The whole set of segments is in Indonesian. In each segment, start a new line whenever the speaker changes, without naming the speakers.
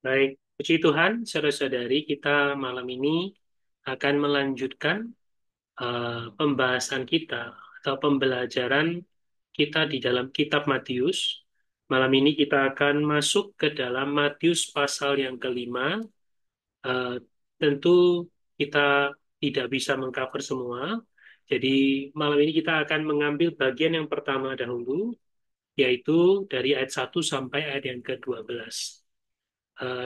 Baik, puji Tuhan, saudara-saudari, kita malam ini akan melanjutkan pembahasan kita atau pembelajaran kita di dalam kitab Matius. Malam ini kita akan masuk ke dalam Matius pasal yang kelima. Eh, Tentu kita tidak bisa mengcover semua. Jadi malam ini kita akan mengambil bagian yang pertama dahulu, yaitu dari ayat 1 sampai ayat yang ke-12.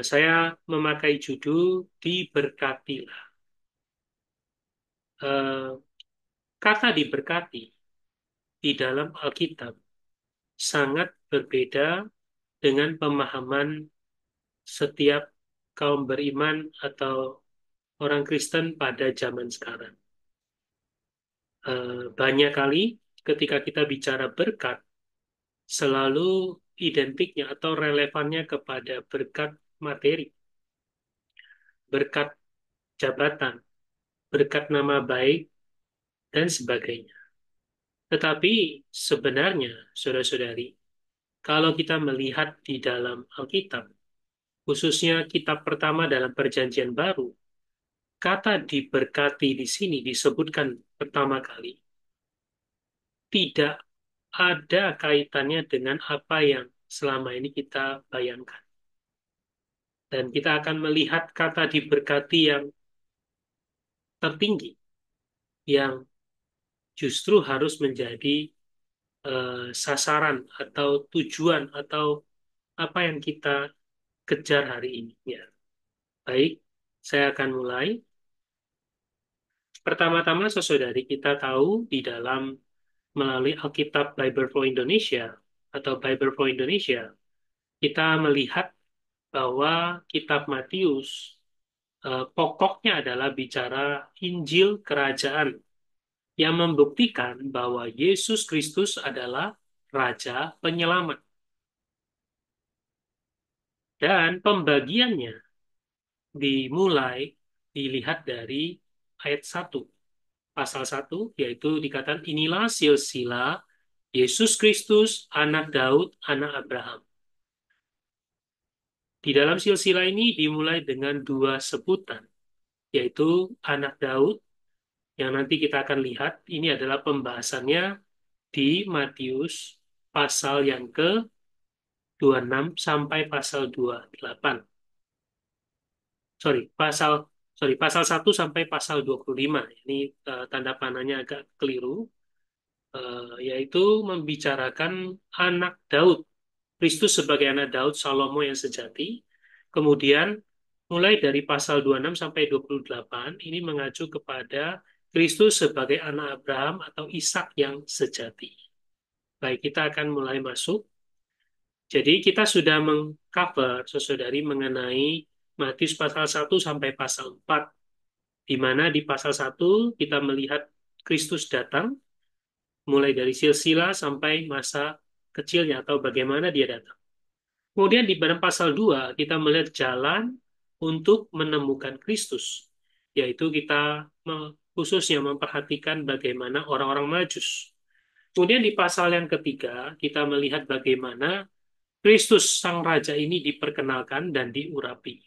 Saya memakai judul diberkatilah. Eh, Kata diberkati di dalam Alkitab sangat berbeda dengan pemahaman setiap kaum beriman atau orang Kristen pada zaman sekarang. Banyak kali ketika kita bicara berkat, selalu identiknya atau relevannya kepada berkat materi, berkat jabatan, berkat nama baik, dan sebagainya. Tetapi sebenarnya, saudara-saudari, kalau kita melihat di dalam Alkitab, khususnya kitab pertama dalam Perjanjian Baru, kata diberkati di sini disebutkan pertama kali, tidak ada kaitannya dengan apa yang selama ini kita bayangkan. Dan kita akan melihat kata diberkati yang tertinggi, yang justru harus menjadi sasaran atau tujuan atau apa yang kita kejar hari ini. Ya. Baik, saya akan mulai. Pertama-tama, saudari, kita tahu di dalam melalui Alkitab Bible for Indonesia atau Bible for Indonesia, kita melihat bahwa kitab Matius pokoknya adalah bicara Injil Kerajaan yang membuktikan bahwa Yesus Kristus adalah Raja Penyelamat. Dan pembagiannya dimulai dilihat dari ayat 1. Pasal 1, yaitu dikatakan inilah silsilah Yesus Kristus, anak Daud, anak Abraham. Di dalam silsilah ini dimulai dengan dua sebutan, yaitu anak Daud, yang nanti kita akan lihat, ini adalah pembahasannya di Matius pasal yang ke-26 sampai pasal 28. Pasal pasal 1 sampai pasal 25. Ini tanda panahnya agak keliru. Yaitu membicarakan anak Daud, Kristus sebagai anak Daud, Salomo yang sejati. Kemudian mulai dari pasal 26 sampai 28 ini mengacu kepada Kristus sebagai anak Abraham atau Ishak yang sejati. Baik, kita akan mulai masuk. Jadi kita sudah mengcover saudari mengenai Matius pasal 1 sampai pasal 4, di mana di pasal 1 kita melihat Kristus datang mulai dari silsilah sampai masa kecilnya atau bagaimana dia datang. Kemudian di dalam pasal 2 kita melihat jalan untuk menemukan Kristus, yaitu kita khususnya memperhatikan bagaimana orang-orang Majus. Kemudian di pasal yang ketiga kita melihat bagaimana Kristus Sang Raja ini diperkenalkan dan diurapi.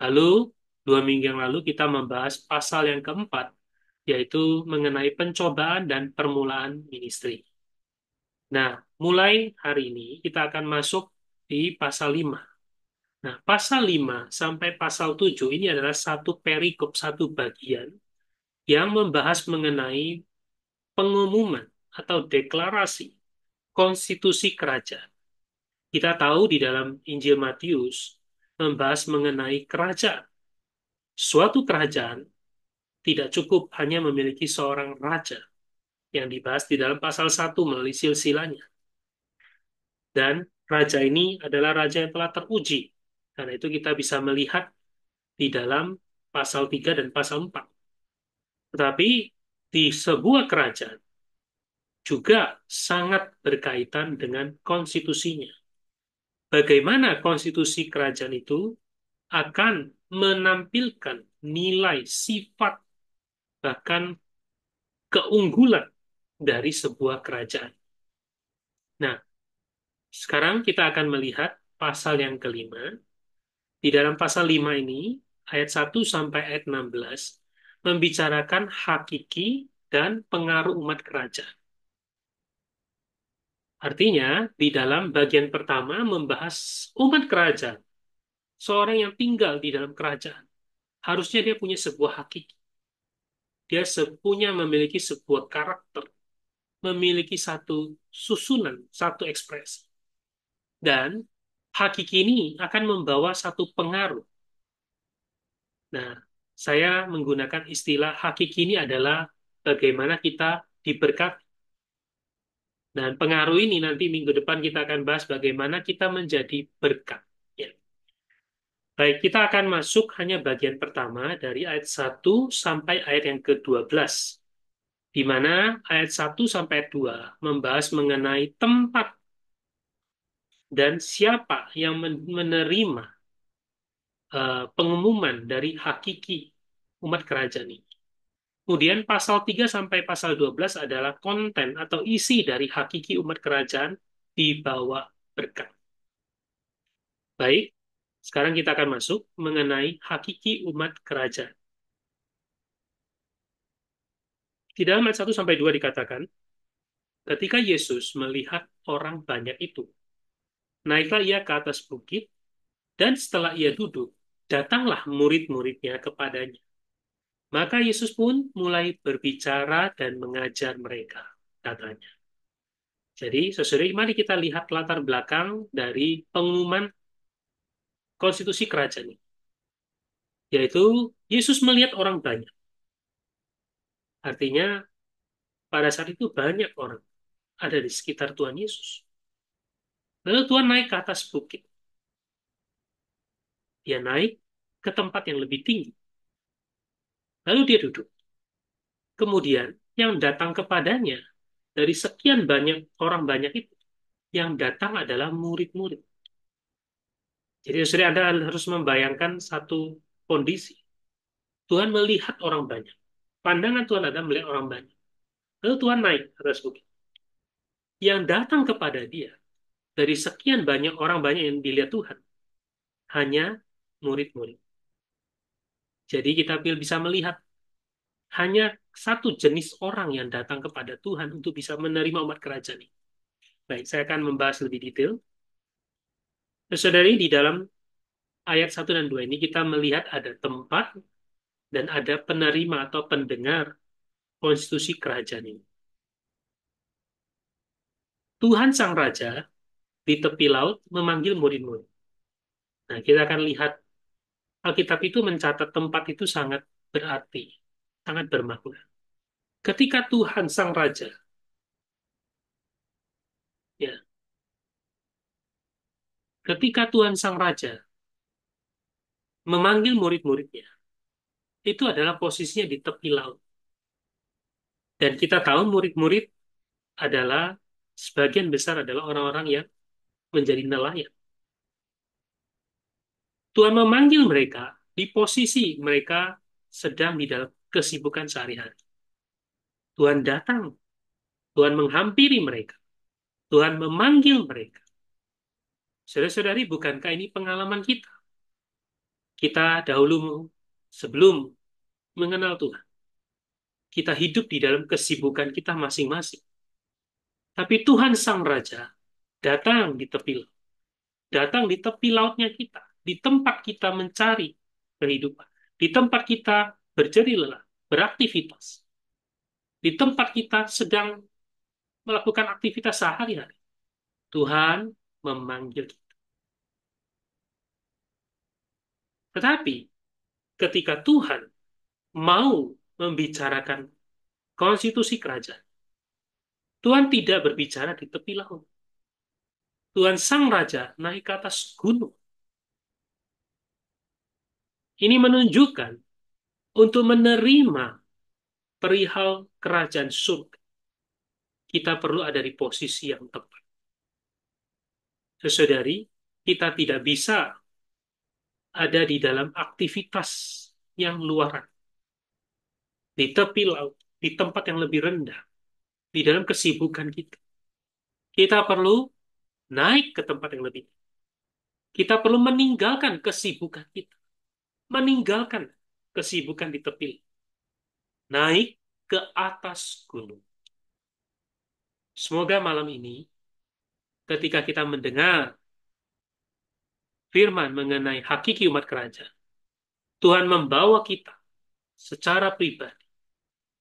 Lalu 2 minggu yang lalu kita membahas pasal yang keempat, yaitu mengenai pencobaan dan permulaan ministry. Nah, mulai hari ini kita akan masuk di pasal 5. Nah, pasal 5 sampai pasal 7 ini adalah satu perikop, satu bagian yang membahas mengenai pengumuman atau deklarasi konstitusi kerajaan. Kita tahu di dalam Injil Matius membahas mengenai kerajaan. Suatu kerajaan tidak cukup hanya memiliki seorang raja yang dibahas di dalam pasal 1 melalui silsilahnya. Dan raja ini adalah raja yang telah teruji. Karena itu kita bisa melihat di dalam pasal 3 dan pasal 4. Tetapi di sebuah kerajaan juga sangat berkaitan dengan konstitusinya. Bagaimana konstitusi kerajaan itu akan menampilkan nilai, sifat, bahkan keunggulan dari sebuah kerajaan. Nah, sekarang kita akan melihat pasal yang kelima, Di dalam pasal 5 ini, ayat 1 sampai ayat 16, membicarakan hakiki dan pengaruh umat kerajaan. Artinya, di dalam bagian pertama membahas umat kerajaan, seorang yang tinggal di dalam kerajaan. Harusnya dia punya sebuah hakiki. Dia memiliki sebuah karakter, memiliki satu susunan, satu ekspresi. Dan hakiki ini akan membawa satu pengaruh. Nah, saya menggunakan istilah hakiki ini adalah bagaimana kita diberkati. Dan pengaruh ini nanti minggu depan kita akan bahas bagaimana kita menjadi berkat. Ya. Baik, kita akan masuk hanya bagian pertama dari ayat 1 sampai ayat yang ke-12. Di mana ayat 1 sampai 2 membahas mengenai tempat dan siapa yang menerima pengumuman dari hakiki umat kerajaan ini. Kemudian pasal 3 sampai pasal 12 adalah konten atau isi dari hakiki umat kerajaan di bawah berkat. Baik, sekarang kita akan masuk mengenai hakiki umat kerajaan. Di dalam ayat 1 sampai 2 dikatakan, ketika Yesus melihat orang banyak itu, naiklah ia ke atas bukit, dan setelah ia duduk, datanglah murid-muridnya kepadanya. Maka Yesus pun mulai berbicara dan mengajar mereka, katanya. Jadi, saudara, mari kita lihat latar belakang dari pengumuman konstitusi kerajaan ini. Yaitu, Yesus melihat orang banyak. Artinya, pada saat itu banyak orang ada di sekitar Tuhan Yesus. Lalu Tuhan naik ke atas bukit. Dia naik ke tempat yang lebih tinggi. Lalu dia duduk. Kemudian, yang datang kepadanya dari sekian banyak orang banyak itu, yang datang adalah murid-murid. Jadi, saudara, Anda harus membayangkan satu kondisi. Tuhan melihat orang banyak. Pandangan Tuhan ada melihat orang banyak. Lalu Tuhan naik ke atas bukit. Yang datang kepada dia dari sekian banyak orang banyak yang dilihat Tuhan, hanya murid-murid. Jadi kita bisa melihat hanya satu jenis orang yang datang kepada Tuhan untuk bisa menerima umat kerajaan ini. Baik, saya akan membahas lebih detail. Saudari, di dalam ayat 1 dan 2 ini kita melihat ada tempat dan ada penerima atau pendengar konstitusi kerajaan ini. Tuhan Sang Raja di tepi laut memanggil murid-murid. Nah, kita akan lihat Alkitab itu mencatat tempat itu sangat berarti, sangat bermakna. Ketika Tuhan Sang Raja, ya, ketika Tuhan Sang Raja memanggil murid-muridnya, itu adalah posisinya di tepi laut. Dan kita tahu murid-murid adalah sebagian besar adalah orang-orang yang menjadi nelayan. Tuhan memanggil mereka di posisi mereka sedang di dalam kesibukan sehari-hari. Tuhan datang, Tuhan menghampiri mereka, Tuhan memanggil mereka. Saudara-saudari, bukankah ini pengalaman kita? Kita dahulu sebelum mengenal Tuhan, kita hidup di dalam kesibukan kita masing-masing. Tapi Tuhan Sang Raja datang di tepi laut, datang di tepi lautnya kita, di tempat kita mencari kehidupan, di tempat kita berjeri lelah, beraktivitas, di tempat kita sedang melakukan aktivitas sehari-hari. Tuhan memanggil kita. Tetapi ketika Tuhan mau membicarakan konstitusi kerajaan, Tuhan tidak berbicara di tepi laut. Tuhan Sang Raja naik ke atas gunung. Ini menunjukkan untuk menerima perihal kerajaan surga, kita perlu ada di posisi yang tepat. Saudari, kita tidak bisa ada di dalam aktivitas yang luaran, di tepi laut, di tempat yang lebih rendah, di dalam kesibukan kita. Kita perlu naik ke tempat yang lebih tinggi. Kita perlu meninggalkan kesibukan kita. Meninggalkan kesibukan di tepi. Naik ke atas gunung. Semoga malam ini, ketika kita mendengar firman mengenai hakiki umat kerajaan, Tuhan membawa kita secara pribadi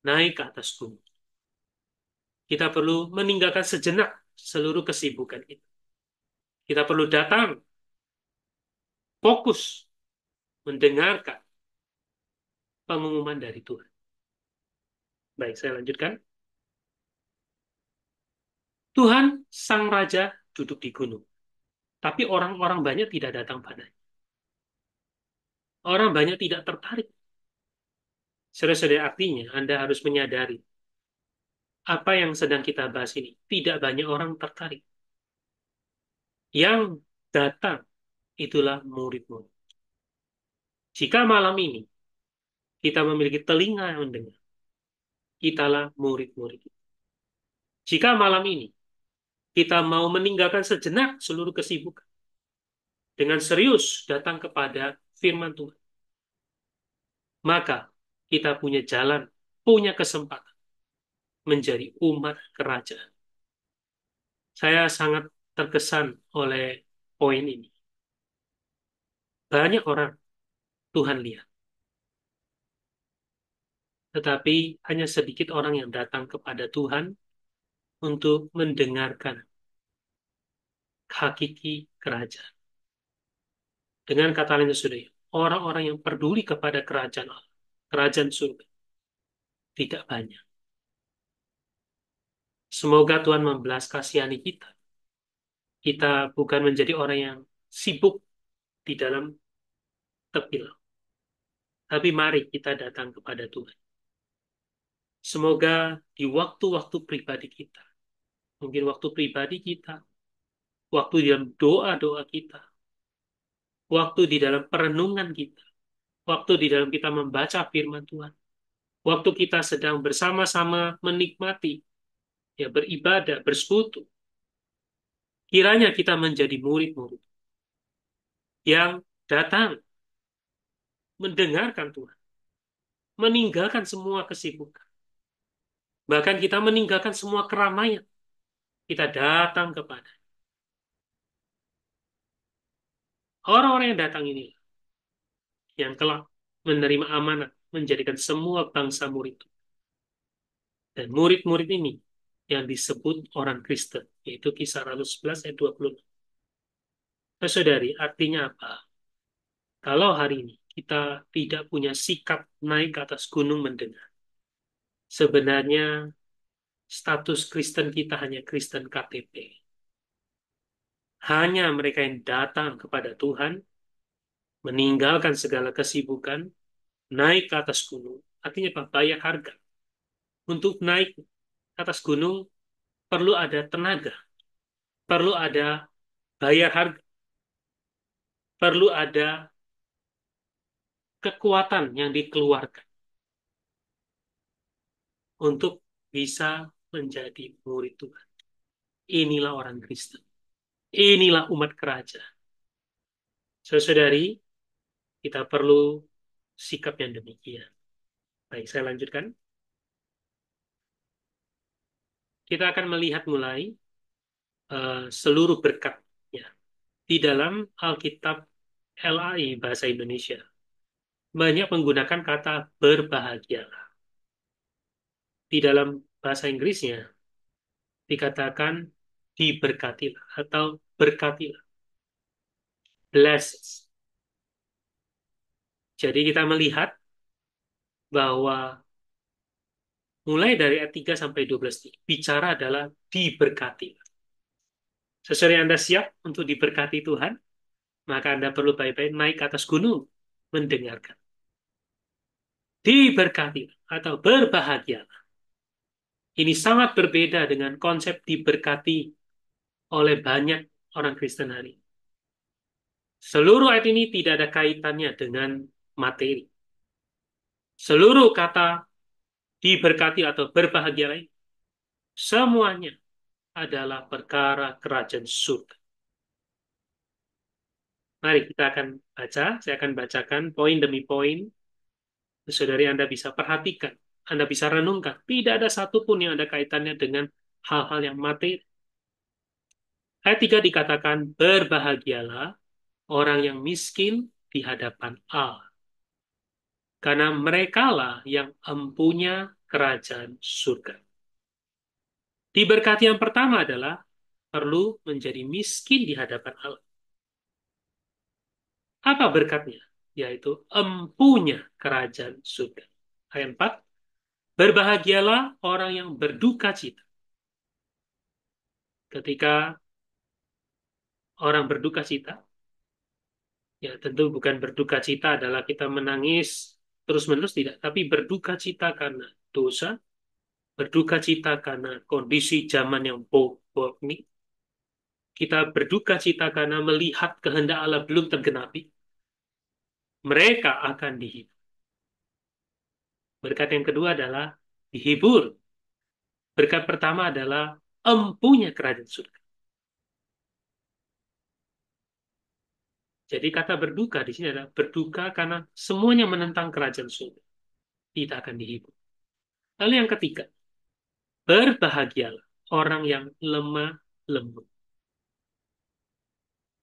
naik ke atas gunung. Kita perlu meninggalkan sejenak seluruh kesibukan itu. Kita perlu datang, fokus, mendengarkan pengumuman dari Tuhan. Baik, saya lanjutkan. Tuhan, Sang Raja, duduk di gunung. Tapi orang-orang banyak tidak datang padanya. Orang banyak tidak tertarik. Saudara-saudara, artinya Anda harus menyadari apa yang sedang kita bahas ini. Tidak banyak orang tertarik. Yang datang itulah murid-murid. Jika malam ini kita memiliki telinga yang mendengar, kitalah murid-murid. Jika malam ini kita mau meninggalkan sejenak seluruh kesibukan, dengan serius datang kepada firman Tuhan, maka kita punya jalan, punya kesempatan menjadi umat kerajaan. Saya sangat terkesan oleh poin ini. Banyak orang Tuhan lihat, tetapi hanya sedikit orang yang datang kepada Tuhan untuk mendengarkan hakiki kerajaan. Dengan kata lain, saudara, orang-orang yang peduli kepada kerajaan Allah, kerajaan surga, tidak banyak. Semoga Tuhan membelas kasihani kita. Kita bukan menjadi orang yang sibuk di dalam tepi laut. Tapi mari kita datang kepada Tuhan. Semoga di waktu-waktu pribadi kita, mungkin waktu pribadi kita, waktu di dalam doa-doa kita, waktu di dalam perenungan kita, waktu di dalam kita membaca firman Tuhan, waktu kita sedang bersama-sama menikmati, ya beribadah, bersekutu, kiranya kita menjadi murid-murid yang datang mendengarkan Tuhan, meninggalkan semua kesibukan, bahkan kita meninggalkan semua keramaian, kita datang kepada orang-orang yang datang ini, yang kelak menerima amanat menjadikan semua bangsa murid. Dan murid-murid ini yang disebut orang Kristen, yaitu Kisah Rasul 11 ayat 26. Nah, saudari, artinya apa? Kalau hari ini kita tidak punya sikap naik ke atas gunung mendengar, sebenarnya status Kristen kita hanya Kristen KTP. Hanya mereka yang datang kepada Tuhan, meninggalkan segala kesibukan, naik ke atas gunung. Artinya apa? Bayar harga. Untuk naik ke atas gunung perlu ada tenaga, perlu ada bayar harga, perlu ada kekuatan yang dikeluarkan untuk bisa menjadi murid Tuhan. Inilah orang Kristen. Inilah umat kerajaan. Saudari, kita perlu sikap yang demikian. Baik, saya lanjutkan. Kita akan melihat mulai seluruh berkatnya di dalam Alkitab LAI Bahasa Indonesia. Banyak menggunakan kata berbahagialah. Di dalam bahasa Inggrisnya dikatakan diberkatilah atau berkatilah. Blessed. Jadi kita melihat bahwa mulai dari ayat 3 sampai 12 bicara adalah diberkati. Sesuai Anda siap untuk diberkati Tuhan, maka Anda perlu baik-baik naik ke atas gunung mendengarkan. Diberkati atau berbahagia. Ini sangat berbeda dengan konsep diberkati oleh banyak orang Kristen hari ini. Seluruh ayat ini tidak ada kaitannya dengan materi. Seluruh kata diberkati atau berbahagia lain, semuanya adalah perkara kerajaan surga. Mari kita akan baca, saya akan bacakan poin demi poin. Saudari Anda bisa perhatikan, Anda bisa renungkan. Tidak ada satupun yang ada kaitannya dengan hal-hal yang materi. Ayat 3 dikatakan, berbahagialah orang yang miskin di hadapan Allah. Karena merekalah yang empunya kerajaan surga. Diberkati yang pertama adalah perlu menjadi miskin di hadapan Allah. Apa berkatnya? Yaitu empunya kerajaan surga. Ayat 4, berbahagialah orang yang berduka cita. Ketika orang berduka cita, ya tentu bukan berduka cita adalah kita menangis terus-menerus, tidak. Tapi berduka cita karena dosa, berduka cita karena kondisi zaman yang buruk ini. Kita berduka cita karena melihat kehendak Allah belum tergenapi. Mereka akan dihibur. Berkat yang kedua adalah dihibur. Berkat pertama adalah empunya kerajaan surga. Jadi kata berduka di sini adalah berduka karena semuanya menentang kerajaan surga. Kita akan dihibur. Lalu yang ketiga, berbahagialah orang yang lemah lembut.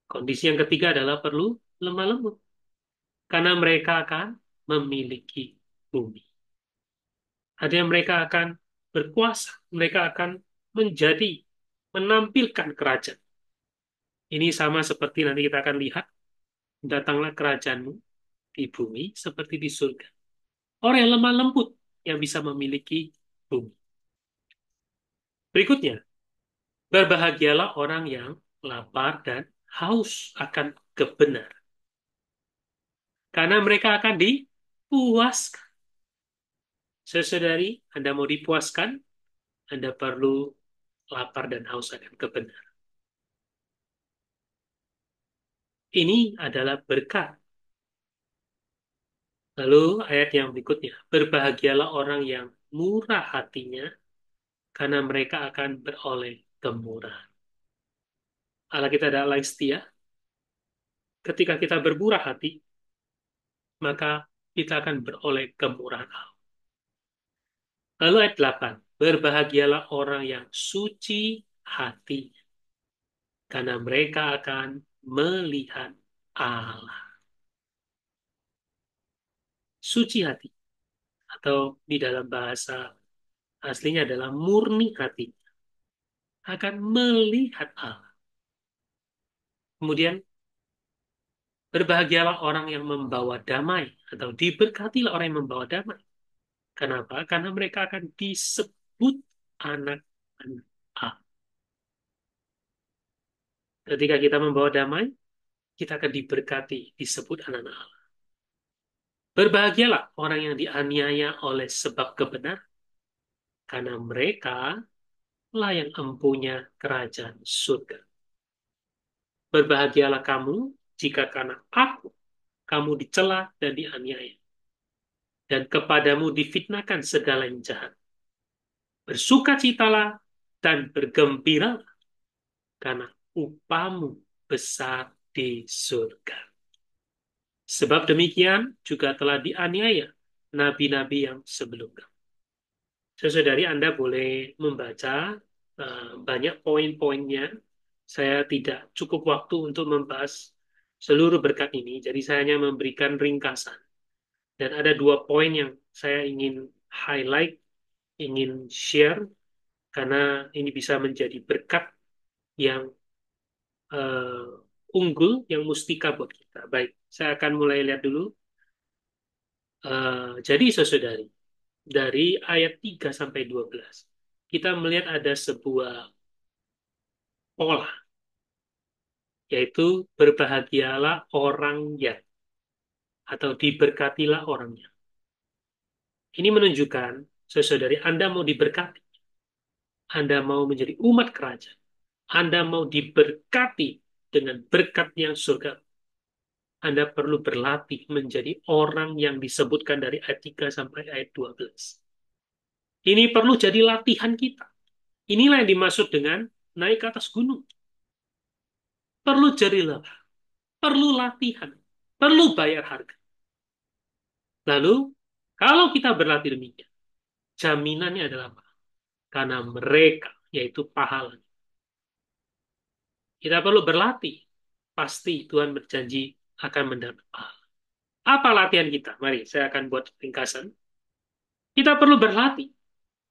Kondisi yang ketiga adalah perlu lemah lembut. Karena mereka akan memiliki bumi. Artinya mereka akan berkuasa. Mereka akan menjadi, menampilkan kerajaan. Ini sama seperti nanti kita akan lihat, datanglah kerajaanmu di bumi seperti di surga. Orang yang lemah lembut yang bisa memiliki bumi. Berikutnya, berbahagialah orang yang lapar dan haus akan kebenaran. Karena mereka akan dipuaskan. Sesadari Anda mau dipuaskan, Anda perlu lapar dan haus akan kebenaran. Ini adalah berkat. Lalu ayat yang berikutnya, berbahagialah orang yang murah hatinya, karena mereka akan beroleh kemurahan. Allah kita adalah Allah yang setia. Ketika kita bermurah hati, maka kita akan beroleh kemurahan Allah. Lalu ayat 8, berbahagialah orang yang suci hati, karena mereka akan melihat Allah. Suci hati, atau di dalam bahasa aslinya adalah murni hati, akan melihat Allah. Kemudian, berbahagialah orang yang membawa damai, atau diberkatilah orang yang membawa damai. Kenapa? Karena mereka akan disebut anak-anak Allah. Ketika kita membawa damai, kita akan diberkati, disebut anak-anak Allah. Berbahagialah orang yang dianiaya oleh sebab kebenaran, karena mereka lah yang empunya kerajaan surga. Berbahagialah kamu jika karena aku, kamu dicela dan dianiaya, dan kepadamu difitnahkan segala yang jahat. Bersukacitalah dan bergembiralah, karena upamu besar di surga. Sebab demikian juga telah dianiaya nabi-nabi yang sebelumnya. Saudari Anda boleh membaca banyak poin-poinnya. Saya tidak cukup waktu untuk membahas seluruh berkat ini, jadi saya hanya memberikan ringkasan. Dan ada dua poin yang saya ingin highlight, ingin share, karena ini bisa menjadi berkat yang unggul, yang mustika buat kita. Baik, saya akan mulai lihat dulu. Jadi, saudari, dari ayat 3 sampai 12, kita melihat ada sebuah pola, yaitu berbahagialah orangnya, atau diberkatilah orangnya. Ini menunjukkan, saudari, Anda mau diberkati, Anda mau menjadi umat kerajaan, Anda mau diberkati dengan berkat yang surga, Anda perlu berlatih menjadi orang yang disebutkan dari ayat 3 sampai ayat 12. Ini perlu jadi latihan kita. Inilah yang dimaksud dengan naik ke atas gunung. Perlu jadi lelah. perlu latihan, perlu bayar harga. Lalu, kalau kita berlatih demikian, jaminannya adalah apa? Karena mereka, yaitu pahala. Kita perlu berlatih. Pasti Tuhan berjanji akan mendapat pahala. Apa latihan kita? Mari, saya akan buat ringkasan. Kita perlu berlatih.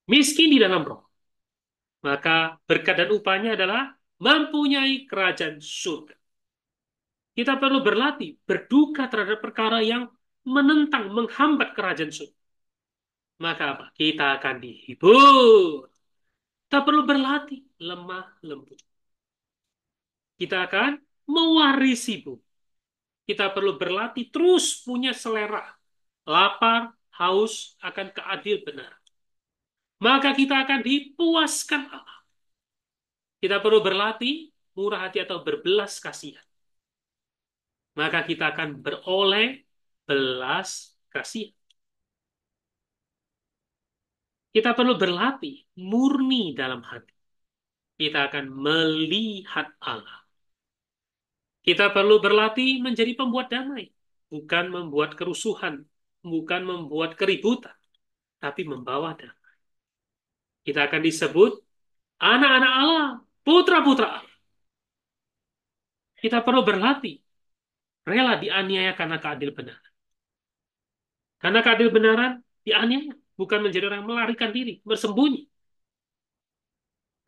Miskin di dalam roh. Maka berkat dan upahnya adalah mempunyai kerajaan surga. Kita perlu berlatih, berduka terhadap perkara yang menentang, menghambat kerajaan surga. Maka apa? Kita akan dihibur. Kita perlu berlatih, lemah lembut. Kita akan mewarisi bumi. Kita perlu berlatih terus punya selera. Lapar, haus akan keadil benar. Maka kita akan dipuaskan Allah. Kita perlu berlatih, murah hati atau berbelas kasihan. Maka kita akan beroleh belas kasihan. Kita perlu berlatih, murni dalam hati. Kita akan melihat Allah. Kita perlu berlatih menjadi pembuat damai. Bukan membuat kerusuhan. Bukan membuat keributan. Tapi membawa damai. Kita akan disebut anak-anak Allah, putra-putra Allah. Kita perlu berlatih, rela dianiaya karena keadil benar. Karena keadil benaran dianiaya, bukan menjadi orang yang melarikan diri, bersembunyi.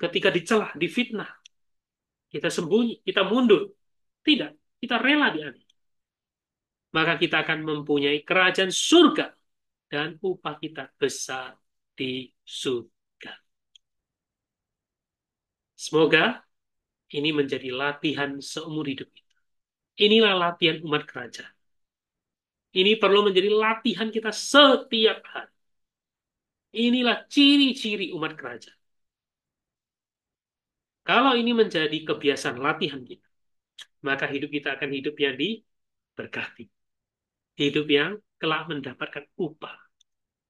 Ketika dicelah, difitnah, kita sembunyi, kita mundur. Tidak, kita rela dianiaya. Maka kita akan mempunyai kerajaan surga dan upah kita besar di surga. Semoga ini menjadi latihan seumur hidup kita. Inilah latihan umat kerajaan. Ini perlu menjadi latihan kita setiap hari. Inilah ciri-ciri umat kerajaan. Kalau ini menjadi kebiasaan latihan kita, maka hidup kita akan hidup yang diberkati. Hidup yang kelak mendapatkan upah.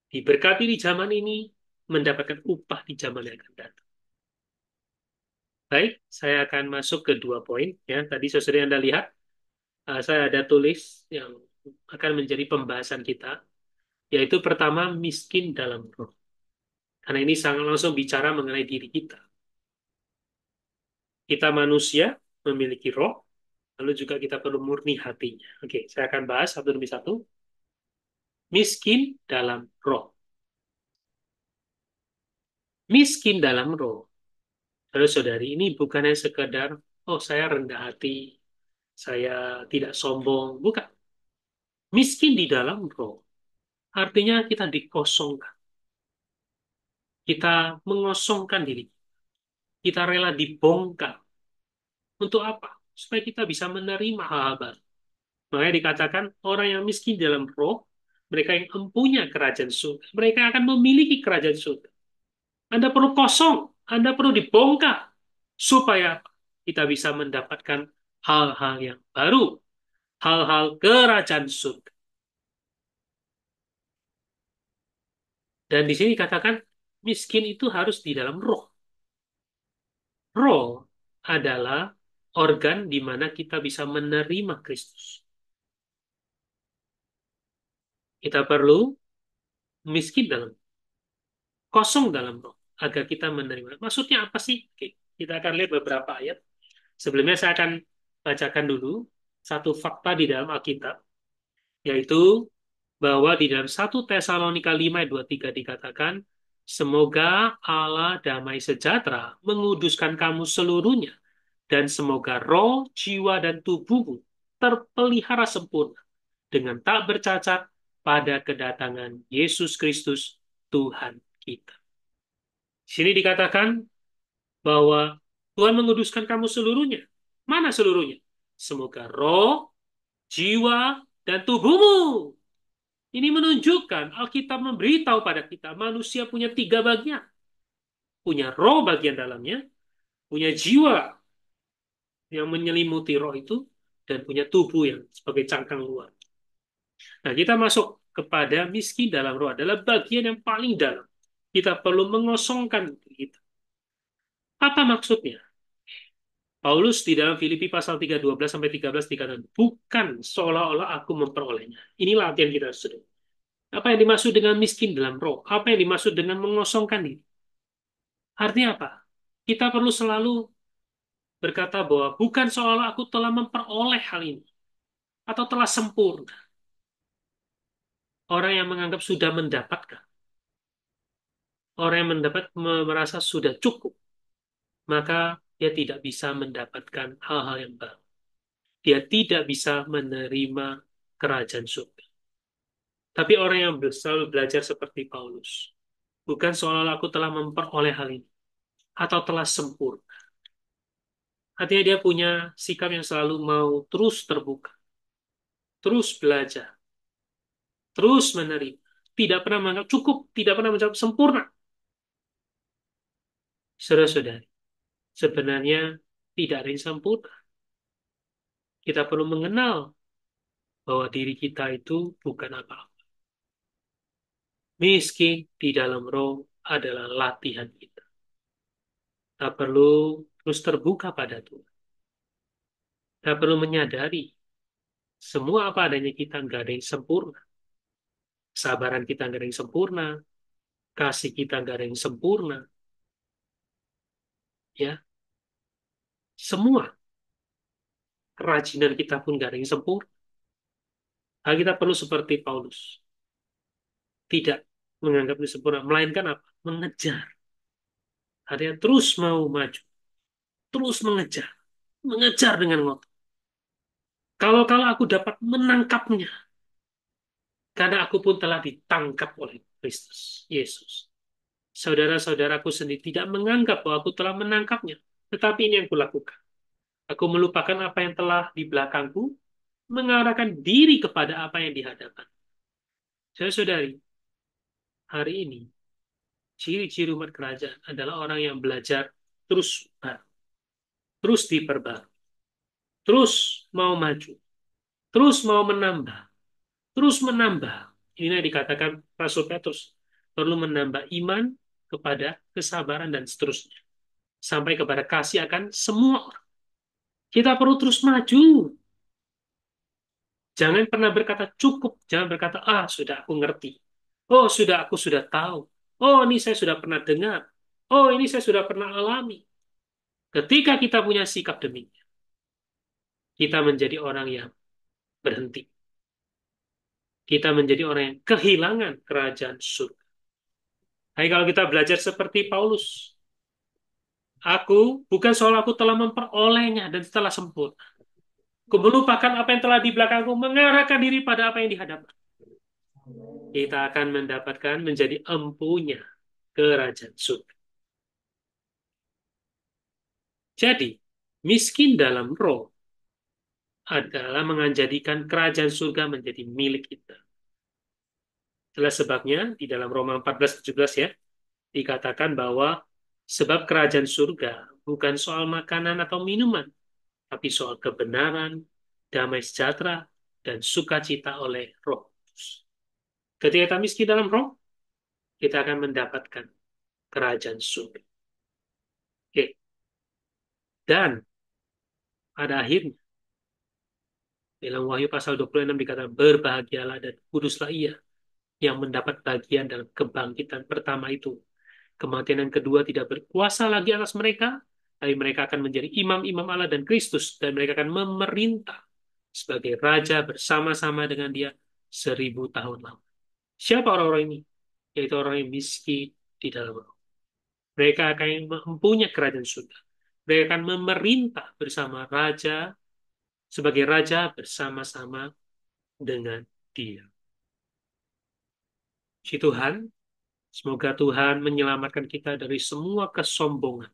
Diberkati di zaman ini, mendapatkan upah di zaman yang akan datang. Baik, saya akan masuk ke dua poin. Ya, tadi saudara Anda lihat, saya ada tulis yang akan menjadi pembahasan kita, yaitu pertama, miskin dalam roh. Karena ini sangat langsung bicara mengenai diri kita. Kita manusia memiliki roh, lalu juga kita perlu murni hatinya. Oke, saya akan bahas satu demi satu. Miskin dalam roh. Miskin dalam roh. Lalu saudari, ini bukannya sekedar, oh saya rendah hati, saya tidak sombong. Bukan. Miskin di dalam roh. Artinya kita dikosongkan. Kita mengosongkan diri. Kita rela dibongkar. Untuk apa? Supaya kita bisa menerima hal-hal baru. Makanya dikatakan orang yang miskin dalam roh, mereka yang empunya kerajaan surga, mereka akan memiliki kerajaan surga. Anda perlu kosong, Anda perlu dibongkar, supaya kita bisa mendapatkan hal-hal yang baru, hal-hal kerajaan surga. Dan di sini katakan, miskin itu harus di dalam roh. Roh adalah organ di mana kita bisa menerima Kristus. Kita perlu miskin dalam, kosong dalam roh, agar kita menerima. Maksudnya apa sih? Oke, kita akan lihat beberapa ayat. Sebelumnya saya akan bacakan dulu satu fakta di dalam Alkitab, yaitu bahwa di dalam 1 Tesalonika 5 ayat 23 dikatakan, semoga Allah damai sejahtera menguduskan kamu seluruhnya, dan semoga roh, jiwa, dan tubuhmu terpelihara sempurna dengan tak bercacat pada kedatangan Yesus Kristus Tuhan kita. Di sini dikatakan bahwa Tuhan menguduskan kamu seluruhnya. Mana seluruhnya? Semoga roh, jiwa, dan tubuhmu. Ini menunjukkan Alkitab memberitahu pada kita manusia punya tiga bagian. Punya roh bagian dalamnya, punya jiwa yang menyelimuti roh itu, dan punya tubuh yang sebagai cangkang luar. Nah, kita masuk kepada miskin dalam roh adalah bagian yang paling dalam. Kita perlu mengosongkan kita. Apa maksudnya? Paulus di dalam Filipi pasal 3:12 sampai 13 dikatakan, bukan seolah-olah aku memperolehnya. Inilah latihan kita, saudara. Apa yang dimaksud dengan miskin dalam roh? Apa yang dimaksud dengan mengosongkan diri? Artinya apa? Kita perlu selalu berkata bahwa bukan seolah aku telah memperoleh hal ini atau telah sempurna. Orang yang menganggap sudah mendapatkan, orang yang merasa sudah cukup, maka dia tidak bisa mendapatkan hal-hal yang baru. Dia tidak bisa menerima kerajaan surga. Tapi orang yang selalu belajar seperti Paulus, bukan seolah aku telah memperoleh hal ini atau telah sempurna. Artinya dia punya sikap yang selalu mau terus terbuka, terus belajar, terus menerima. Tidak pernah menganggap cukup, tidak pernah menjawab sempurna. Saudara-saudari, sebenarnya tidak ada yang sempurna. Kita perlu mengenal bahwa diri kita itu bukan apa-apa. Miskin di dalam roh adalah latihan kita. Kita perlu terus terbuka pada Tuhan. Kita perlu menyadari semua apa adanya kita nggak ada yang sempurna. Kesabaran kita nggak ada yang sempurna. Kasih kita nggak ada yang sempurna. Ya, semua kerajinan kita pun nggak ada yang sempurna. Nah, kita perlu seperti Paulus. Tidak menganggap itu sempurna. Melainkan apa? Mengejar. Ada yang terus mau maju. Terus mengejar. Mengejar dengan ngotot. Kalau aku dapat menangkapnya. Karena aku pun telah ditangkap oleh Kristus. Yesus. Saudara-saudaraku sendiri tidak menganggap bahwa aku telah menangkapnya. Tetapi ini yang kulakukan. Aku melupakan apa yang telah di belakangku, mengarahkan diri kepada apa yang di hadapan. Saudari, hari ini, ciri-ciri umat kerajaan adalah orang yang belajar terus baru, terus diperbarui, terus mau maju, terus mau menambah, terus menambah. Ini yang dikatakan Rasul Petrus, perlu menambah iman kepada kesabaran dan seterusnya. Sampai kepada kasih akan semua orang. Kita perlu terus maju. Jangan pernah berkata cukup. Jangan berkata, ah sudah aku ngerti. Oh sudah aku sudah tahu. Oh ini saya sudah pernah dengar. Oh ini saya sudah pernah alami. Ketika kita punya sikap demikian, kita menjadi orang yang berhenti. Kita menjadi orang yang kehilangan kerajaan surga. Tapi kalau kita belajar seperti Paulus, aku bukan soal aku telah memperolehnya dan setelah sempurna. Aku melupakan apa yang telah di belakangku, mengarahkan diri pada apa yang dihadapan. Kita akan mendapatkan menjadi empunya kerajaan surga. Jadi, miskin dalam roh adalah menjadikan kerajaan surga menjadi milik kita. Itulah sebabnya di dalam Roma 14:17 ya, dikatakan bahwa sebab kerajaan surga bukan soal makanan atau minuman, tapi soal kebenaran, damai sejahtera, dan sukacita oleh Roh Kudus. Ketika kita miskin dalam roh, kita akan mendapatkan kerajaan surga. Oke. Dan pada akhirnya, dalam Wahyu pasal 26 dikatakan, berbahagialah dan kuduslah ia yang mendapat bagian dalam kebangkitan pertama itu. Kematian yang kedua tidak berkuasa lagi atas mereka, tapi mereka akan menjadi imam-imam Allah dan Kristus, dan mereka akan memerintah sebagai raja bersama-sama dengan dia 1.000 tahun lama. Siapa orang-orang ini? Yaitu orang yang miskin di dalam roh. Mereka akan mempunyai kerajaan surga. Mereka akan memerintah bersama raja, sebagai raja bersama-sama dengan dia. Si Tuhan, semoga Tuhan menyelamatkan kita dari semua kesombongan,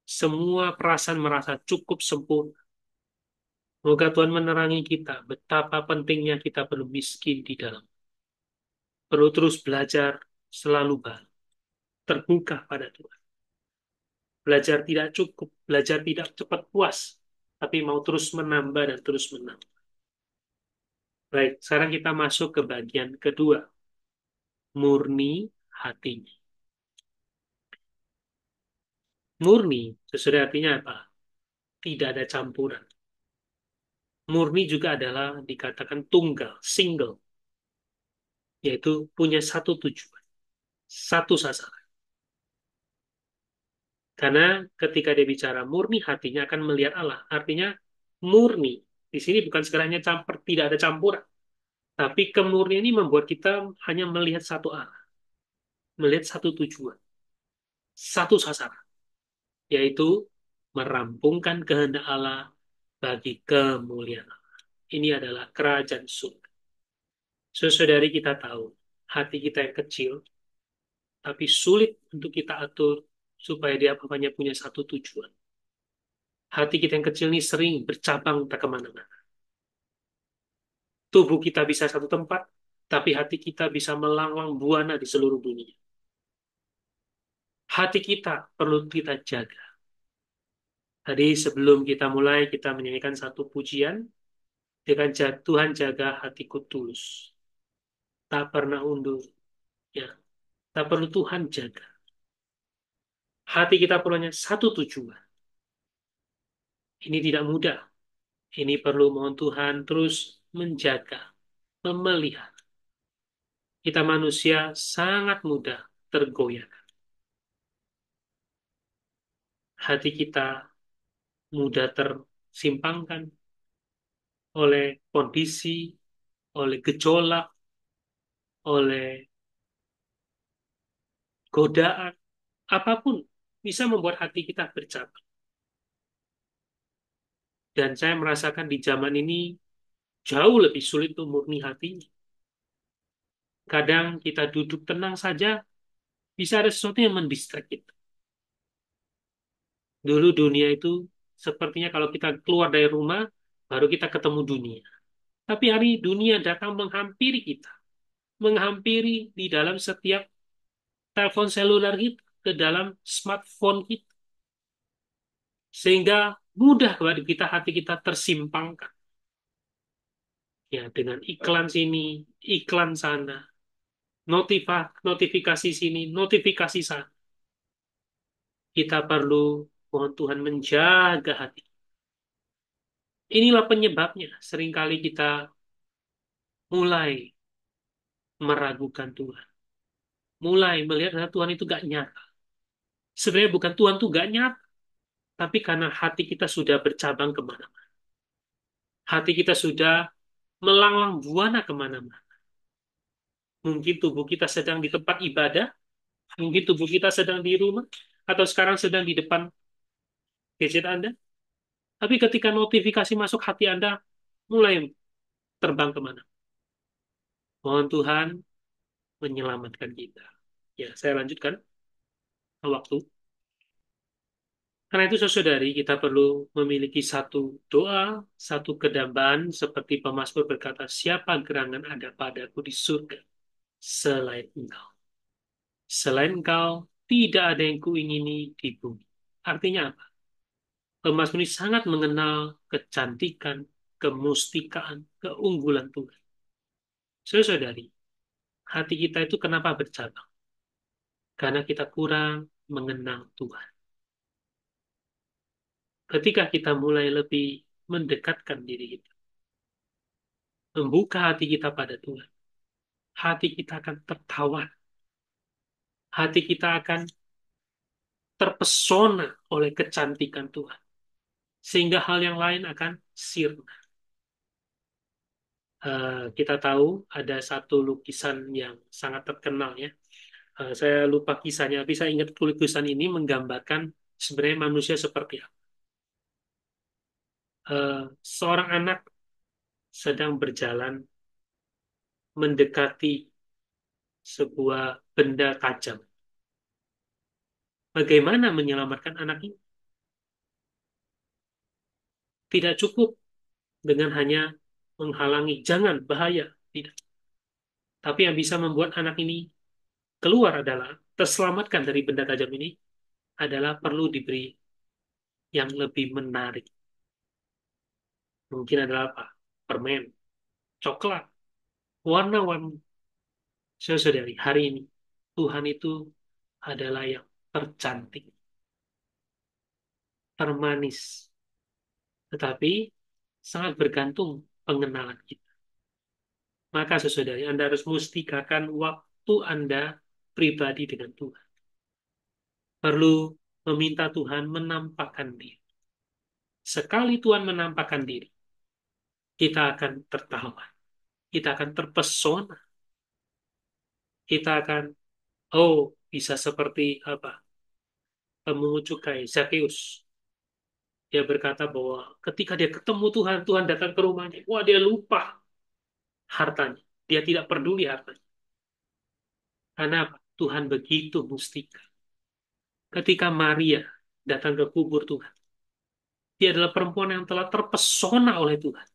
semua perasaan merasa cukup sempurna. Semoga Tuhan menerangi kita betapa pentingnya kita perlu miskin di dalam. Perlu terus belajar selalu baru, terbuka pada Tuhan. Belajar tidak cukup, belajar tidak cepat puas, tapi mau terus menambah dan terus menambah. Baik, sekarang kita masuk ke bagian kedua, murni hatinya. Murni, sesudah artinya apa? tidak ada campuran. Murni juga adalah dikatakan tunggal, single, yaitu punya satu tujuan, satu sasaran. Karena ketika dia bicara murni, hatinya akan melihat Allah. Artinya murni. Di sini bukan sekedar campur, tidak ada campuran. Tapi kemurnian ini membuat kita hanya melihat satu arah, melihat satu tujuan, satu sasaran, yaitu merampungkan kehendak Allah bagi kemuliaan Allah. Ini adalah kerajaan surga. Saudari kita tahu, hati kita yang kecil, tapi sulit untuk kita atur supaya dia hanya punya satu tujuan. Hati kita yang kecil ini sering bercabang tak kemana-mana. Tubuh kita bisa satu tempat, tapi hati kita bisa melanglang buana di seluruh dunia. Hati kita perlu kita jaga. Tadi sebelum kita mulai, kita menyanyikan satu pujian dengan Tuhan jaga hatiku tulus. Tak pernah undur. Ya, tak perlu Tuhan jaga. Hati kita perlu hanya satu tujuan. Ini tidak mudah. Ini perlu mohon Tuhan terus menjaga, memelihara. Kita manusia sangat mudah tergoyah. Hati kita mudah tersimpangkan oleh kondisi, oleh gejolak, oleh godaan, apapun bisa membuat hati kita bercabang. Dan saya merasakan di zaman ini jauh lebih sulit untuk murni hatinya. Kadang kita duduk tenang saja, bisa ada sesuatu yang mendistract kita. Dulu dunia itu sepertinya kalau kita keluar dari rumah, baru kita ketemu dunia. Tapi hari ini dunia datang menghampiri kita. Menghampiri di dalam setiap telepon seluler kita, ke dalam smartphone kita. Sehingga mudah kepada kita, hati kita tersimpangkan. Ya, dengan iklan sini, iklan sana, notifikasi sini, notifikasi sana. Kita perlu mohon Tuhan menjaga hati. Inilah penyebabnya. Seringkali kita mulai meragukan Tuhan. Mulai melihat bahwa Tuhan itu gak nyata. Sebenarnya bukan Tuhan itu gak nyata. Tapi karena hati kita sudah bercabang kemana-mana. Hati kita sudah melanglang buana kemana-mana. Mungkin tubuh kita sedang di tempat ibadah. Mungkin tubuh kita sedang di rumah. Atau sekarang sedang di depan gadget Anda. Tapi ketika notifikasi masuk hati Anda, mulai terbang kemana. Mohon Tuhan menyelamatkan kita. Ya, saya lanjutkan waktu. Karena itu, saudari, kita perlu memiliki satu doa, satu kedambaan, seperti pemazmur berkata, siapa gerangan ada padaku di surga selain engkau. Selain engkau, tidak ada yang kuingini di bumi. Artinya apa? Pemazmur ini sangat mengenal kecantikan, kemustikaan, keunggulan Tuhan. Saudari, hati kita itu kenapa bercabang? Karena kita kurang mengenal Tuhan. Ketika kita mulai lebih mendekatkan diri kita, membuka hati kita pada Tuhan, hati kita akan tertawan, hati kita akan terpesona oleh kecantikan Tuhan, sehingga hal yang lain akan sirna. Kita tahu ada satu lukisan yang sangat terkenal ya. Saya lupa kisahnya, tapi saya ingat lukisan ini menggambarkan sebenarnya manusia seperti apa. Seorang anak sedang berjalan mendekati sebuah benda tajam. Bagaimana menyelamatkan anak ini? Tidak cukup dengan hanya menghalangi, jangan, bahaya. Tidak. Tapi yang bisa membuat anak ini keluar adalah, terselamatkan dari benda tajam ini, adalah perlu diberi yang lebih menarik. Mungkin adalah apa? Permen, coklat, warna-warni. Saudari, hari ini, Tuhan itu adalah yang tercantik, termanis, tetapi sangat bergantung pengenalan kita. Maka sesudah Anda harus mustikakan waktu Anda pribadi dengan Tuhan. Perlu meminta Tuhan menampakkan diri. Sekali Tuhan menampakkan diri, kita akan tertawa, kita akan terpesona, kita akan, oh, bisa seperti apa? Pemungut cukai Zakheus. Dia berkata bahwa ketika dia ketemu Tuhan, Tuhan datang ke rumahnya. Wah, dia lupa hartanya. Dia tidak peduli hartanya. Karena apa? Tuhan begitu mustika. Ketika Maria datang ke kubur Tuhan, dia adalah perempuan yang telah terpesona oleh Tuhan.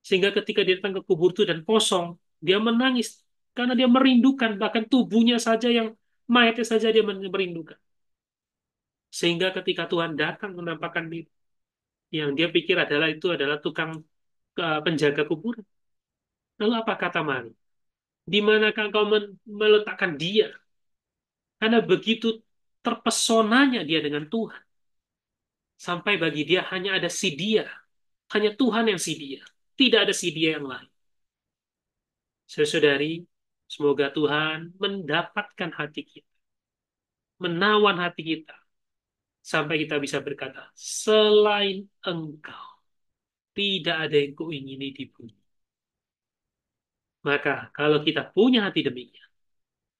Sehingga ketika dia datang ke kubur itu dan kosong, dia menangis. Karena dia merindukan, bahkan tubuhnya saja yang mayatnya saja dia merindukan. Sehingga ketika Tuhan datang menampakkan diri, yang dia pikir adalah itu adalah tukang penjaga kuburan. Lalu apa kata Maria? Di manakah engkau meletakkan dia? Karena begitu terpesonanya dia dengan Tuhan. Sampai bagi dia hanya ada si dia. Hanya Tuhan yang si dia. Tidak ada si dia yang lain. Saudari, semoga Tuhan mendapatkan hati kita. Menawan hati kita. Sampai kita bisa berkata, selain engkau, tidak ada yang kuingini di bumi. Maka kalau kita punya hati demikian,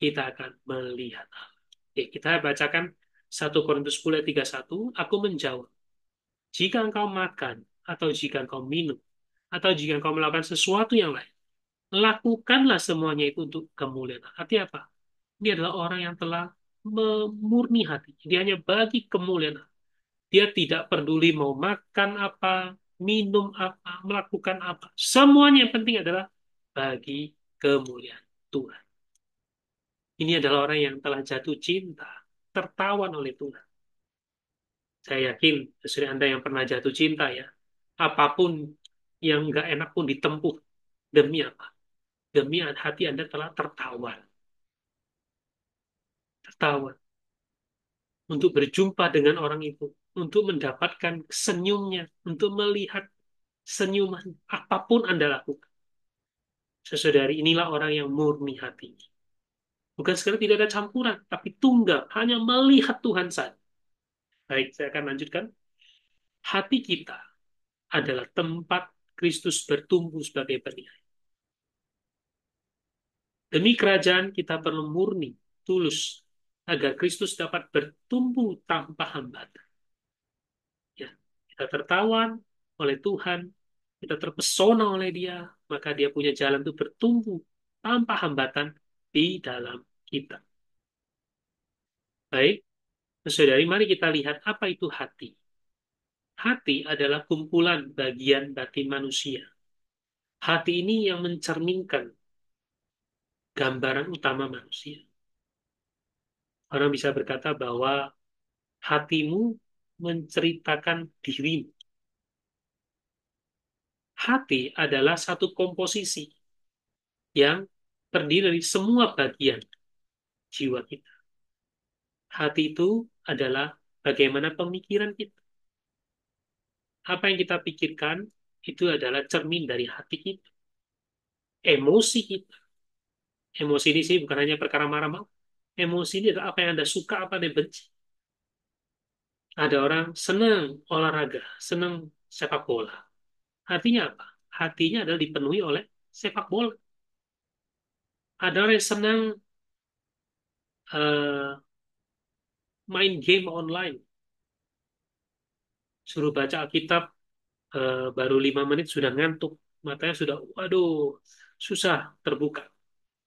kita akan melihat Allah. Oke, kita bacakan 1 Korintus 10 ayat 31. Aku menjawab, jika engkau makan, atau jika engkau minum, atau jika engkau melakukan sesuatu yang lain, lakukanlah semuanya itu untuk kemuliaan. Artinya apa? Ini adalah orang yang telah memurni hati. Dia hanya bagi kemuliaan. Dia tidak peduli mau makan apa, minum apa, melakukan apa. Semuanya yang penting adalah bagi kemuliaan Tuhan. Ini adalah orang yang telah jatuh cinta, tertawan oleh Tuhan. Saya yakin, sesuai Anda yang pernah jatuh cinta ya, apapun yang nggak enak pun ditempuh. Demi apa? Demi hati Anda telah tertawan. Tertawan. Untuk berjumpa dengan orang itu. Untuk mendapatkan senyumnya. Untuk melihat senyuman. Apapun Anda lakukan. Sesaudari inilah orang yang murni hatinya. Bukan sekedar tidak ada campuran, tapi tunggal. Hanya melihat Tuhan saja. Baik, saya akan lanjutkan. Hati kita adalah tempat Kristus bertumbuh sebagai benih. Demi kerajaan kita perlu murni, tulus, agar Kristus dapat bertumbuh tanpa hambatan. Ya, kita tertawan oleh Tuhan, kita terpesona oleh Dia, maka Dia punya jalan untuk bertumbuh tanpa hambatan di dalam kita. Baik, saudari, mari kita lihat apa itu hati. Hati adalah kumpulan bagian batin manusia. Hati ini yang mencerminkan gambaran utama manusia. Orang bisa berkata bahwa hatimu menceritakan dirimu. Hati adalah satu komposisi yang terdiri dari semua bagian jiwa kita. Hati itu adalah bagaimana pemikiran kita. Apa yang kita pikirkan itu adalah cermin dari hati kita. Emosi kita. Emosi ini sih bukan hanya perkara marah-marah. Emosi ini adalah apa yang Anda suka, apa yang Anda benci. Ada orang senang olahraga, senang sepak bola. Artinya apa? Hatinya adalah dipenuhi oleh sepak bola. Ada orang yang senang eh, main game online. Suruh baca Alkitab baru 5 menit sudah ngantuk. Matanya sudah, waduh, susah terbuka.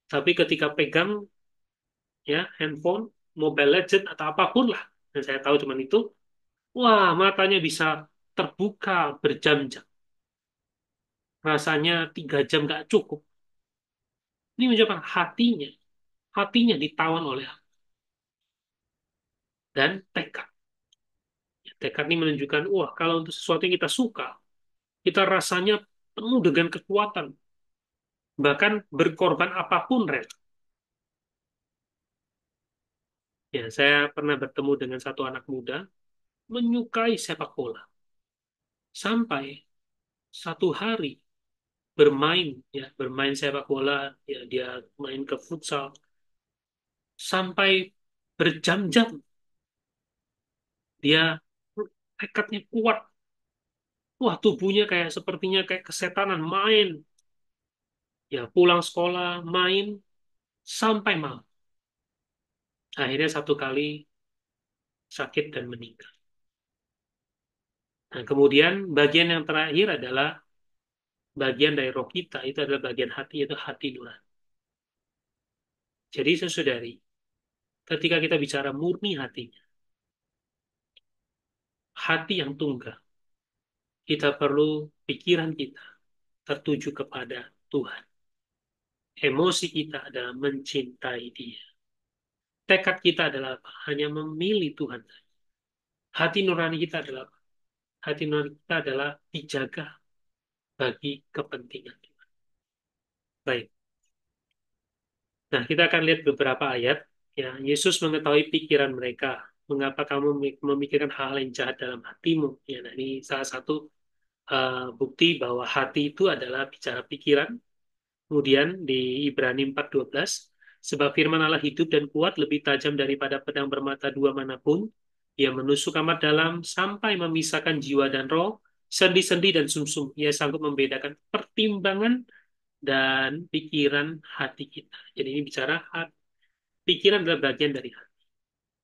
Tapi ketika pegang ya handphone, Mobile Legend atau apapun lah, dan saya tahu cuma itu, wah matanya bisa terbuka berjam-jam. Rasanya 3 jam nggak cukup. Ini menunjukkan hatinya ditawan oleh Allah. Dan tekad. Tekad ini menunjukkan, wah kalau untuk sesuatu yang kita suka, kita rasanya penuh dengan kekuatan. Bahkan berkorban apapun, Ren. Ya, saya pernah bertemu dengan satu anak muda, menyukai sepak bola. Sampai satu hari bermain, ya bermain sepak bola, ya dia main ke futsal sampai berjam-jam, dia tekadnya kuat. Wah, tubuhnya kayak sepertinya kayak kesetanan main. Ya pulang sekolah main sampai malam. Akhirnya satu kali sakit dan meninggal. Nah, kemudian bagian yang terakhir adalah bagian dari roh kita, itu adalah bagian hati, itu hati nurani. Jadi saudari, ketika kita bicara murni hatinya, hati yang tunggal, kita perlu pikiran kita tertuju kepada Tuhan. Emosi kita adalah mencintai Dia. Tekad kita adalah apa? Hanya memilih Tuhan. Hati nurani kita adalah apa? Hati nurani kita adalah dijaga bagi kepentingan Tuhan. Baik. Nah, kita akan lihat beberapa ayat. Ya, Yesus mengetahui pikiran mereka. Mengapa kamu memikirkan hal yang jahat dalam hatimu? Ya, nah ini salah satu bukti bahwa hati itu adalah bicara pikiran. Kemudian di Ibrani 4:12, sebab firman Allah hidup dan kuat lebih tajam daripada pedang bermata dua manapun. Ia menusuk amat dalam sampai memisahkan jiwa dan roh, sendi-sendi dan sumsum. Ia sanggup membedakan pertimbangan dan pikiran hati kita. Jadi ini bicara hati. Pikiran adalah bagian dari hati.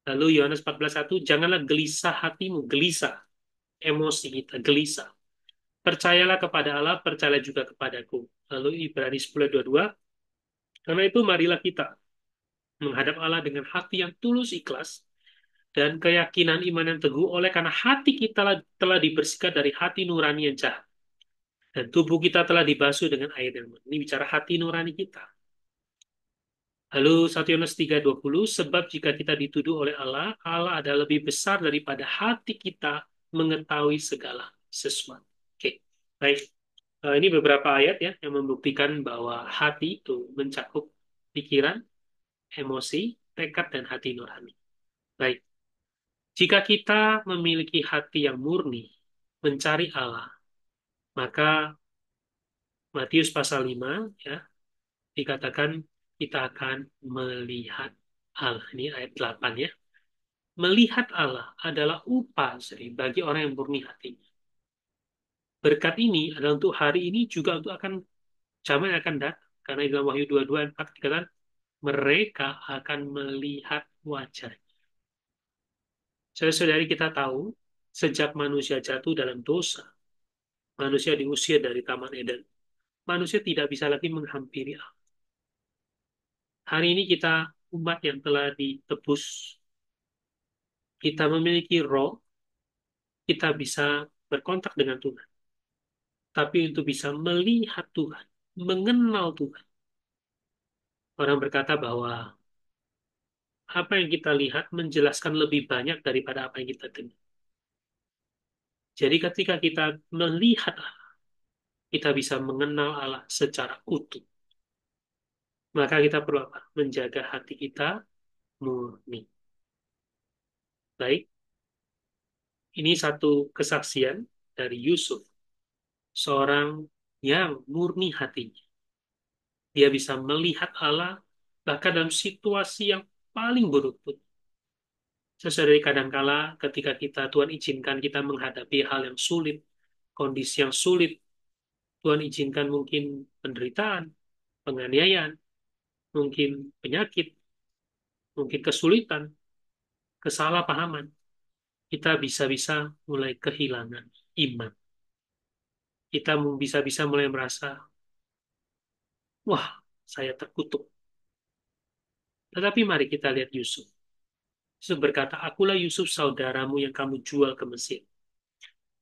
Lalu Yohanes 14:1, janganlah gelisah hatimu, gelisah emosi kita, gelisah. Percayalah kepada Allah, percayalah juga kepadaku. Lalu Ibrani 10:22, karena itu marilah kita menghadap Allah dengan hati yang tulus ikhlas dan keyakinan iman yang teguh oleh karena hati kita telah dibersihkan dari hati nurani yang jahat dan tubuh kita telah dibasuh dengan air yang benar. Ini bicara hati nurani kita. Lalu 1 Yohanes 3:20, sebab jika kita dituduh oleh Allah, Allah adalah lebih besar daripada hati kita mengetahui segala sesuatu. Oke, baik. Ini beberapa ayat ya yang membuktikan bahwa hati itu mencakup pikiran, emosi, tekad, dan hati nurani. Baik, jika kita memiliki hati yang murni, mencari Allah, maka Matius pasal 5 ya, dikatakan kita akan melihat Allah. Ini ayat 8 ya. Melihat Allah adalah upah bagi orang yang murni hatinya. Berkat ini adalah untuk hari ini juga untuk akan zaman yang akan datang. Karena di dalam Wahyu 22 ayat 4 dikatakan mereka akan melihat wajah. Saudari kita tahu sejak manusia jatuh dalam dosa, manusia diusir dari Taman Eden. Manusia tidak bisa lagi menghampiri Allah. Hari ini kita umat yang telah ditebus, kita memiliki roh, kita bisa berkontak dengan Tuhan. Tapi untuk bisa melihat Tuhan, mengenal Tuhan. Orang berkata bahwa apa yang kita lihat menjelaskan lebih banyak daripada apa yang kita dengar. Jadi ketika kita melihat Allah, kita bisa mengenal Allah secara utuh. Maka kita perlu apa? Menjaga hati kita murni. Baik, ini satu kesaksian dari Yusuf, seorang yang murni hatinya. Dia bisa melihat Allah bahkan dalam situasi yang paling buruk pun. Sesuai kadangkala ketika kita Tuhan izinkan kita menghadapi hal yang sulit, kondisi yang sulit, Tuhan izinkan mungkin penderitaan, penganiayaan, mungkin penyakit, mungkin kesulitan, kesalahpahaman. Kita bisa-bisa mulai kehilangan iman. Kita bisa-bisa mulai merasa, wah, saya terkutuk. Tetapi mari kita lihat Yusuf. Yusuf berkata, akulah Yusuf saudaramu yang kamu jual ke Mesir.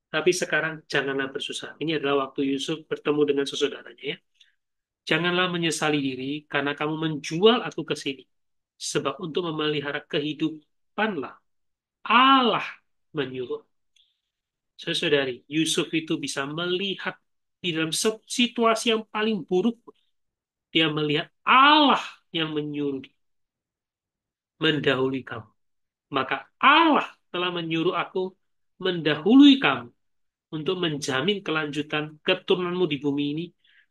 Tapi sekarang janganlah bersusah. Ini adalah waktu Yusuf bertemu dengan sesaudaranya ya. Janganlah menyesali diri karena kamu menjual aku ke sini. Sebab untuk memelihara kehidupanlah Allah menyuruh. Saudari, Yusuf itu bisa melihat di dalam situasi yang paling buruk. Dia melihat Allah yang menyuruh dia, mendahului kamu. Maka Allah telah menyuruh aku mendahului kamu, untuk menjamin kelanjutan keturunanmu di bumi ini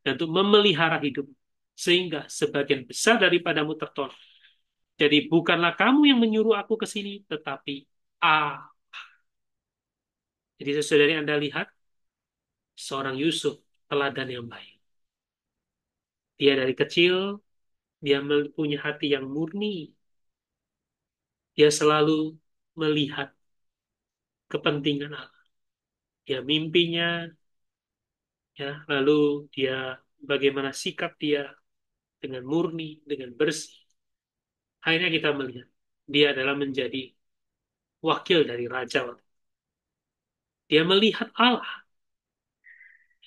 dan untuk memelihara hidup. Sehingga sebagian besar daripadamu tertolong. Jadi bukanlah kamu yang menyuruh aku ke sini, tetapi A. Jadi saudari Anda lihat, seorang Yusuf teladan yang baik. Dia dari kecil, dia punya hati yang murni. Dia selalu melihat kepentingan Allah. Dia mimpinya, ya, lalu dia bagaimana sikap dia dengan murni, dengan bersih. Akhirnya kita melihat dia adalah menjadi wakil dari raja. Dia melihat Allah.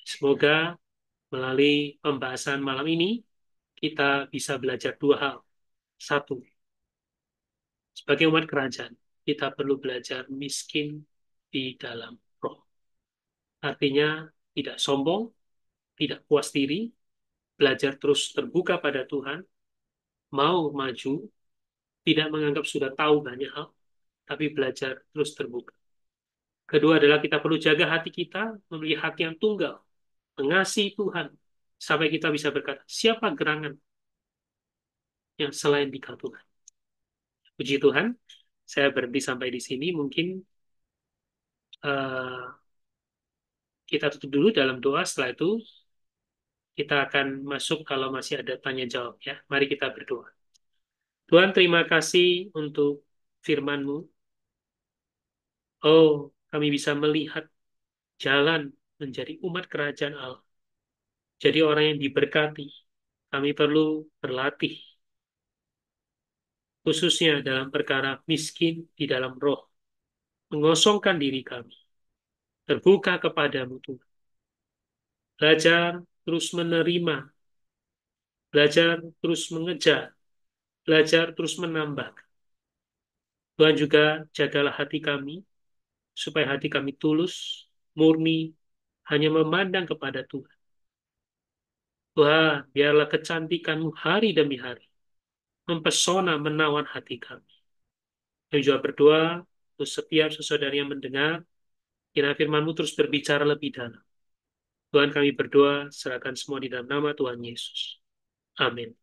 Semoga melalui pembahasan malam ini kita bisa belajar dua hal. Satu, sebagai umat kerajaan, kita perlu belajar miskin di dalam roh. Artinya tidak sombong, tidak puas diri, belajar terus terbuka pada Tuhan, mau maju, tidak menganggap sudah tahu banyak hal, tapi belajar terus terbuka. Kedua adalah kita perlu jaga hati kita, memiliki hati yang tunggal, mengasihi Tuhan, sampai kita bisa berkata, siapa gerangan yang selain dikau Tuhan? Puji Tuhan, saya berhenti sampai di sini. Mungkin uh, kita tutup dulu dalam doa. Setelah itu kita akan masuk kalau masih ada tanya jawab ya. Mari kita berdoa. Tuhan, terima kasih untuk firman-Mu. Oh, kami bisa melihat jalan menjadi umat kerajaan Allah. Jadi orang yang diberkati. Kami perlu berlatih, khususnya dalam perkara miskin di dalam roh. Mengosongkan diri kami. Terbuka kepadamu Tuhan. Belajar terus menerima. Belajar terus mengejar. Belajar terus menambah. Tuhan juga jagalah hati kami, supaya hati kami tulus, murni, hanya memandang kepada Tuhan. Tuhan, biarlah kecantikan-Mu hari demi hari mempesona, menawan hati kami. Kami juga berdoa untuk setiap sesaudari yang mendengar, kiranya firman-Mu terus berbicara lebih dalam. Tuhan, kami berdoa, serahkan semua di dalam nama Tuhan Yesus. Amin.